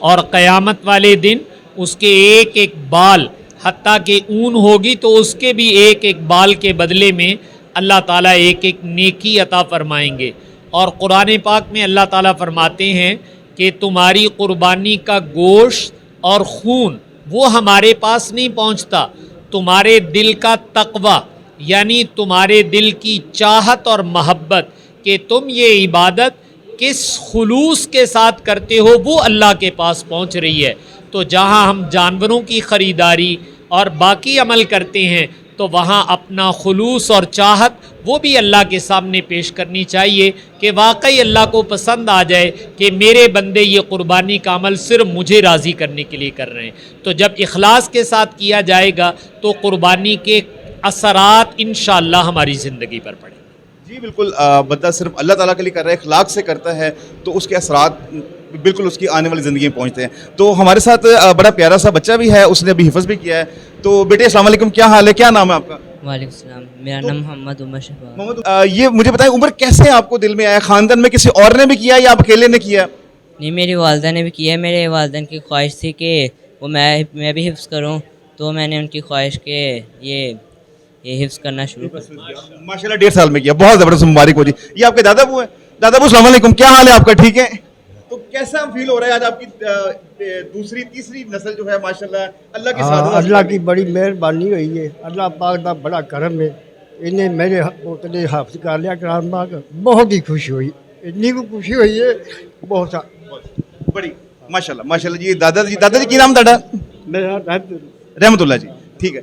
اور قیامت والے دن اس کے ایک ایک بال، حتیٰ کہ اون ہوگی تو اس کے بھی ایک ایک بال کے بدلے میں اللہ تعالیٰ ایک ایک نیکی عطا فرمائیں گے۔ اور قرآن پاک میں اللہ تعالیٰ فرماتے ہیں کہ تمہاری قربانی کا گوشت اور خون وہ ہمارے پاس نہیں پہنچتا، تمہارے دل کا تقوی یعنی تمہارے دل کی چاہت اور محبت کہ تم یہ عبادت کس خلوص کے ساتھ کرتے ہو وہ اللہ کے پاس پہنچ رہی ہے۔ تو جہاں ہم جانوروں کی خریداری اور باقی عمل کرتے ہیں تو وہاں اپنا خلوص اور چاہت وہ بھی اللہ کے سامنے پیش کرنی چاہیے کہ واقعی اللہ کو پسند آ جائے کہ میرے بندے یہ قربانی کا عمل صرف مجھے راضی کرنے کے لیے کر رہے ہیں۔ تو جب اخلاص کے ساتھ کیا جائے گا تو قربانی کے اثرات انشاءاللہ ہماری زندگی پر پڑیں۔ جی بالکل، بندہ صرف اللہ تعالیٰ کے لیے کر رہا ہے، اخلاق سے کرتا ہے تو اس کے اثرات بالکل اس کی آنے والی زندگی میں پہنچتے ہیں۔ تو ہمارے ساتھ بڑا پیارا سا بچہ بھی ہے، اس نے ابھی حفظ بھی کیا ہے۔ تو بیٹے السلام علیکم، کیا حال ہے، کیا نام ہے آپ کا؟ وعلیکم السلام، میرا نام محمد عمر شفا۔ محمد، یہ مجھے بتائیں عمر کیسے آپ کو دل میں آیا؟ خاندان میں کسی اور نے بھی کیا یا آپ اکیلے نے کیا؟ نہیں، میری والدہ نے بھی کیا ہے۔ میرے والدین کی خواہش تھی کہ وہ میں بھی حفظ کروں، تو میں نے ان کی خواہش کے یہ حفظ کرنا شروع کر دیا۔ ماشاء اللہ 1.5 سال میں کیا، بہت زبردست، مبارک ہو جی۔ یہ آپ کے دادا ابو ہیں؟ دادا ابو السلام علیکم، کیا حال ہے آپ کا، ٹھیک ہے؟ تو کیسا فیل ہو رہا ہے آج آپ کی دوسری تیسری نسل جو ہے ماشاءاللہ اللہ کی سعادت؟ اللہ کی بڑی مہربانی ہوئی ہے، اللہ پاک دا بڑا کرم ہے، انہیں میرے پوتنے حافظ کر لیا قرآن پاک، بہت ہی خوشی ہوئی، اتنی کو خوشی ہوئی ہے بہت بڑی ماشاءاللہ ماشاءاللہ۔ جی دادا جی کی نام دادا؟ میرا رحمت اللہ جی، ٹھیک ہے۔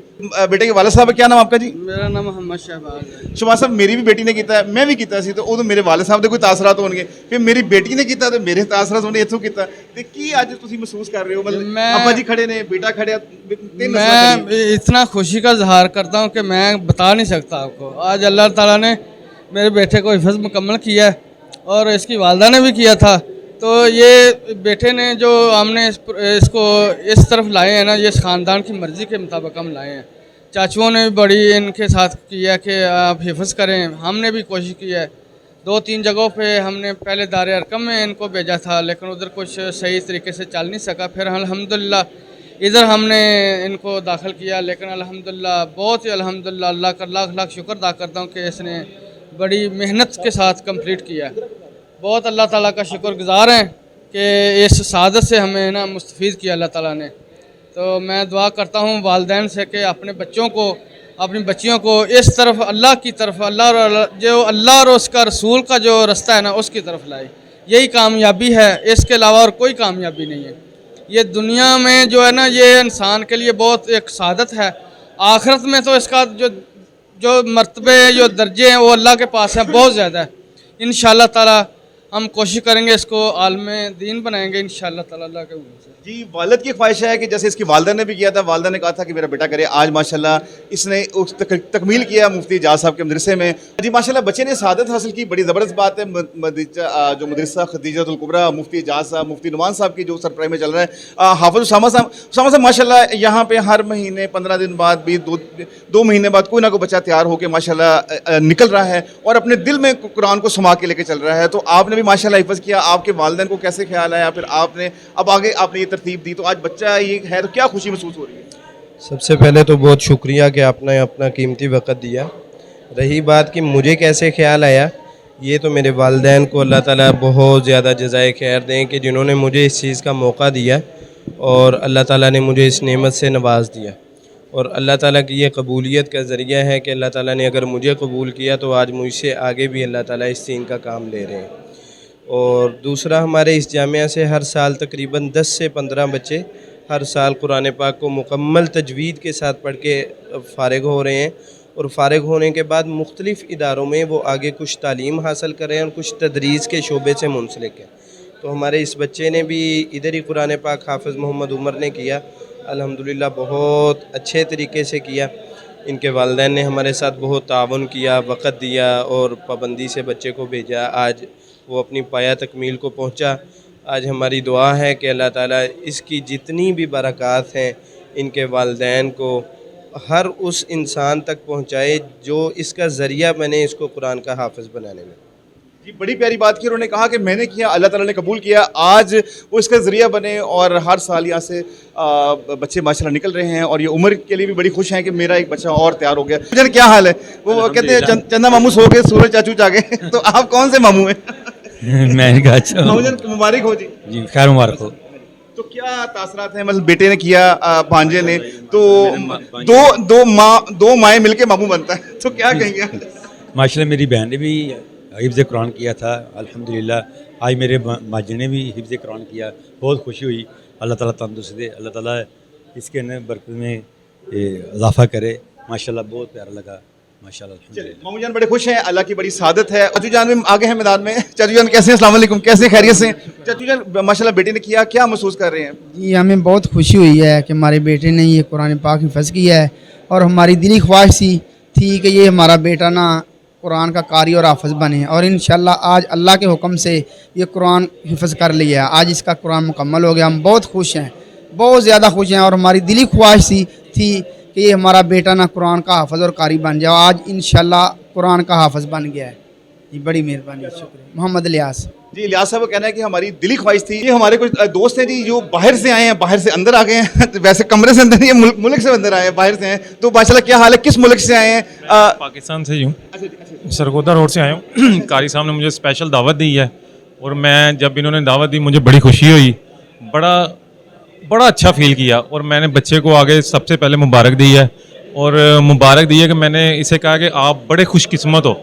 بیٹے کے والد صاحب کیا نام آپ کا جی؟ میرا نام محمد شہباز ہے۔ شہباز صاحب میری بھی بیٹی نے کیتا ہے، میں بھی کیتا سی، تو وہ تو میرے والد صاحب دے کوئی تاثرات ہون گے، پھر میری بیٹی نے کیتا تو میرے تاثرات ہونے اتوں کیتا۔ تے کی اج تسی محسوس کر رہے ہو؟ مطلب ابا جی کھڑے نے، بیٹا کھڑا، میں اتنا خوشی کا اظہار کرتا ہوں کہ میں بتا نہیں سکتا آپ کو۔ آج اللہ تعالیٰ نے میرے بیٹے کو حفظ مکمل کیا ہے اور اس کی والدہ نے بھی کیا تھا، تو یہ بیٹے نے جو ہم نے اس کو اس طرف لائے ہیں نا، یہ اس خاندان کی مرضی کے مطابق ہم لائے ہیں۔ چاچوؤں نے بھی بڑی ان کے ساتھ کیا کہ آپ حفظ کریں، ہم نے بھی کوشش کی ہے۔ 2-3 جگہوں پہ ہم نے پہلے دار ارقم میں ان کو بھیجا تھا، لیکن ادھر کچھ صحیح طریقے سے چل نہیں سکا، پھر الحمدللہ ادھر ہم نے ان کو داخل کیا، لیکن الحمدللہ بہت ہی الحمدللہ اللہ کا لاکھ لاکھ شکر ادا کرتا ہوں کہ اس نے بڑی محنت کے ساتھ کمپلیٹ کیا ہے۔ بہت اللہ تعالیٰ کا شکر گزار ہیں کہ اس سعادت سے ہمیں نا مستفید کیا اللہ تعالیٰ نے۔ تو میں دعا کرتا ہوں والدین سے کہ اپنے بچوں کو، اپنی بچیوں کو اس طرف اللہ کی طرف، اللہ اور اس کا رسول کا جو رستہ ہے نا اس کی طرف لائے۔ یہی کامیابی ہے، اس کے علاوہ اور کوئی کامیابی نہیں ہے۔ یہ دنیا میں جو ہے نا یہ انسان کے لیے بہت ایک سعادت ہے، آخرت میں تو اس کا جو مرتبے جو درجے ہیں وہ اللہ کے پاس ہیں، بہت زیادہ ہے۔ انشاءاللہ تعالی ہم کوشش کریں گے اس کو عالم دین بنائیں گے انشاءاللہ تعالی اللہ کے حکم سے۔ جی والد کی خواہش ہے کہ جیسے اس کی والدہ نے بھی کیا تھا، والدہ نے کہا تھا کہ میرا بیٹا کرے، آج ماشاءاللہ اس نے تکمیل کیا مفتی اعجاز صاحب کے مدرسے میں۔ جی ماشاءاللہ بچے نے سعادت حاصل کی، بڑی زبردست بات ہے۔ جو مدرسہ خدیجۃ الکبریٰ مفتی اعجاز صاحب، مفتی نعمان صاحب کی جو سرپرائی میں چل رہا ہے، حافظ اسامہ صاحب ماشاءاللہ یہاں پہ ہر مہینے 15 دن بعد بھی 2 مہینے بعد کوئی نہ کوئی بچہ تیار ہو کے ماشاءاللہ نکل رہا ہے اور اپنے دل میں قرآن کو سما کے لے کے چل رہا ہے۔ تو آپ نے بھی ماشاءاللہ حفظ کیا، آپ کے والدین کو کیسے خیال آیا، پھر آپ نے اب آگے آپ نے یہ ترتیب دی، تو آج بچہ یہ ہے تو کیا خوشی محسوس ہو رہی ہے؟ سب سے پہلے تو بہت شکریہ کہ آپ نے اپنا قیمتی وقت دیا۔ رہی بات کہ مجھے کیسے خیال آیا، یہ تو میرے والدین کو اللہ تعالیٰ بہت زیادہ جزائے خیر دیں کہ جنہوں نے مجھے اس چیز کا موقع دیا اور اللہ تعالیٰ نے مجھے اس نعمت سے نواز دیا، اور اللہ تعالیٰ کی یہ قبولیت کا ذریعہ ہے کہ اللہ تعالیٰ نے اگر مجھے قبول کیا تو آج مجھ سے آگے بھی اللہ تعالیٰ اس دین کا کام لے رہے ہیں۔ اور دوسرا، ہمارے اس جامعہ سے ہر سال تقریباً 10 سے 15 بچے ہر سال قرآن پاک کو مکمل تجوید کے ساتھ پڑھ کے فارغ ہو رہے ہیں، اور فارغ ہونے کے بعد مختلف اداروں میں وہ آگے کچھ تعلیم حاصل کر رہے ہیں اور کچھ تدریس کے شعبے سے منسلک ہیں۔ تو ہمارے اس بچے نے بھی ادھر ہی قرآن پاک حافظ محمد عمر نے کیا، الحمدللہ بہت اچھے طریقے سے کیا۔ ان کے والدین نے ہمارے ساتھ بہت تعاون کیا، وقت دیا اور پابندی سے بچے کو بھیجا، آج وہ اپنی پایہ تکمیل کو پہنچا۔ آج ہماری دعا ہے کہ اللہ تعالیٰ اس کی جتنی بھی برکات ہیں ان کے والدین کو ہر اس انسان تک پہنچائے جو اس کا ذریعہ بنے اس کو قرآن کا حافظ بنانے میں۔ جی بڑی پیاری بات کی، انہوں نے کہا کہ میں نے کیا، اللہ تعالیٰ نے قبول کیا، آج وہ اس کا ذریعہ بنے اور ہر سال یہاں سے بچے ماشاءاللہ نکل رہے ہیں، اور یہ عمر کے لیے بھی بڑی خوش ہیں کہ میرا ایک بچہ اور تیار ہو گیا۔ جان کیا حال ہے؟ وہ کہتے ہیں چندہ ماموں سو گئے سورج چاچو جاگے، تو آپ کون سے ماموں ہیں؟ میں نے کہا اچھا ماموں جان مبارک ہو جی۔ جی خیر مبارک ہو۔ تو کیا تاثرات ہیں؟ مطلب بیٹے نے کیا، بھانجے نے، تو دو مائیں مل کے ماموں بنتا ہے، تو کیا کہیں گے؟ ماشاء اللہ میری بہن نے بھی حفظ قرآن کیا تھا الحمدللہ، آج میرے ماجد نے بھی حفظ قرآن کیا، بہت خوشی ہوئی۔ اللہ تعالیٰ تندرست دے، اللہ تعالیٰ اس کے برکت میں اضافہ کرے، ماشاءاللہ بہت پیارا لگا ماشاءاللہ الحمدللہ۔ ماموں جان بڑے خوش ہیں، اللہ کی بڑی سعادت ہے۔ چچو جان بھی آگے ہیں میدان میں، چچو جان کیسے ہیں؟ السلام علیکم، کیسے ہیں؟ خیریت سے ہیں؟ چچو جان ماشاءاللہ بیٹے نے کیا، کیا محسوس کر رہے ہیں؟ جی ہمیں بہت خوشی ہوئی ہے کہ ہمارے بیٹے نے یہ قرآن پاک حفظ کیا ہے، اور ہماری دلی خواہش تھی کہ یہ ہمارا بیٹا نا قرآن کا قاری اور حافظ بنے، اور انشاءاللہ آج اللہ کے حکم سے یہ قرآن حفظ کر لیا ہے، آج اس کا قرآن مکمل ہو گیا۔ ہم بہت خوش ہیں، بہت زیادہ خوش ہیں، اور ہماری دلی خواہش تھی کہ یہ ہمارا بیٹا نا قرآن کا حافظ اور قاری بن جائے، آج انشاءاللہ قرآن کا حافظ بن گیا ہے۔ جی بڑی مہربانی، شکریہ۔ محمد الیاس۔ جی الیاس صاحب کا کہنا ہے کہ ہماری دلی خواہش تھی۔ یہ ہمارے کچھ دوست ہیں جی جو باہر سے آئے ہیں، باہر سے اندر آ گئے ہیں، ویسے کمرے سے اندر نہیں، ملک سے اندر آئے ہیں، باہر سے ہیں، تو ماشاءاللہ کیا حال ہے؟ کس ملک سے آئے ہیں؟ پاکستان سے ہی ہوں، سرگودا روڈ سے آیا ہوں۔ قاری صاحب نے مجھے اسپیشل دعوت دی ہے، اور میں جب انہوں نے دعوت دی مجھے بڑی خوشی ہوئی، بڑا اچھا فیل کیا، اور میں نے بچے کو آگے سب سے پہلے مبارک دی ہے، اور مبارک دی ہے کہ میں نے اسے کہا کہ آپ بڑے خوش قسمت ہو،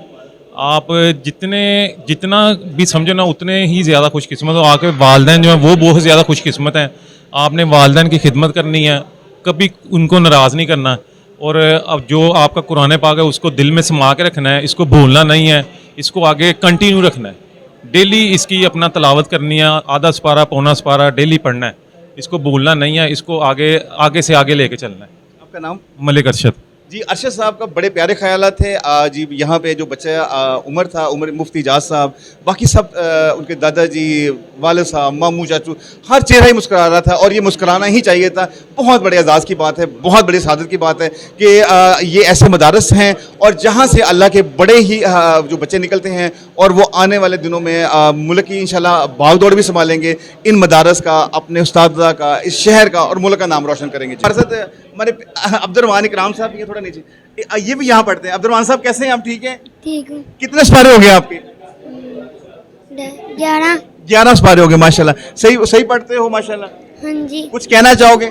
آپ جتنا بھی سمجھو نا اتنے ہی زیادہ خوش قسمت ہو۔ آپ کے والدین جو ہیں وہ بہت زیادہ خوش قسمت ہیں، آپ نے والدین کی خدمت کرنی ہے، کبھی ان کو ناراض نہیں کرنا، اور اب جو آپ کا قرآن پاک ہے اس کو دل میں سما کے رکھنا ہے، اس کو بھولنا نہیں ہے، اس کو آگے کنٹینیو رکھنا ہے، ڈیلی اس کی اپنا تلاوت کرنی ہے، آدھا سپارہ پونا سپارہ ڈیلی پڑھنا ہے، اس کو بھولنا نہیں ہے، اس کو آگے سے آگے لے کے چلنا ہے۔ آپ کا نام؟ ملک ارشد۔ جی ارشد صاحب کا بڑے پیارے خیالات تھے۔ جی یہاں پہ جو بچہ عمر تھا، عمر مفتی اجاز صاحب، باقی سب ان کے دادا جی، والد صاحب، ماموں چاچو، ہر چہرہ ہی مسکرا رہا تھا، اور یہ مسکرانا ہی چاہیے تھا۔ بہت بڑے اعزاز کی بات ہے، بہت بڑی سعادت کی بات ہے کہ یہ ایسے مدارس ہیں، اور جہاں سے اللہ کے بڑے ہی جو بچے نکلتے ہیں، اور وہ آنے والے دنوں میں ملک کی انشاءاللہ بھاگ دوڑ بھی سنبھالیں گے، ان مدارس کا، اپنے اساتذہ کا، اس شہر کا اور ملک کا نام روشن کریں گے۔ ہمارے عبد الرحمان اکرام صاحب، یہ تھوڑا نیچے، یہ بھی یہاں پڑھتے ہیں۔ عبد الرحمان صاحب کیسے ہیں آپ؟ ٹھیک ہیں؟ ٹھیک ہوں۔ کتنے سپارے ہو گئے آپ کے؟ 11 سپارے ہو گئے ماشاءاللہ۔ صحیح پڑھتے ہو ماشاءاللہ؟ ہاں جی۔ کچھ کہنا چاہو گے؟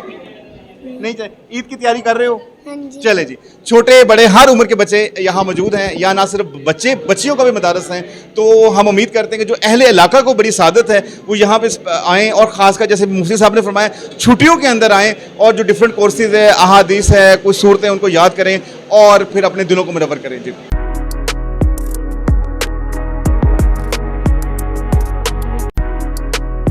نہیں چاہے؟ عید کی تیاری کر رہے ہو؟ ہاں جی۔ چلے جی، چھوٹے بڑے ہر عمر کے بچے یہاں موجود ہیں، یا نہ صرف بچے، بچیوں کا بھی مدارس ہیں، تو ہم امید کرتے ہیں کہ جو اہل علاقہ کو بڑی سعادت ہے وہ یہاں پہ آئیں، اور خاص کر جیسے مفتی صاحب نے فرمایا چھٹیوں کے اندر آئیں، اور جو ڈفرینٹ کورسز ہے، احادیث ہے، کچھ صورتیں ان کو یاد کریں، اور پھر اپنے دلوں کو منور کریں۔ جی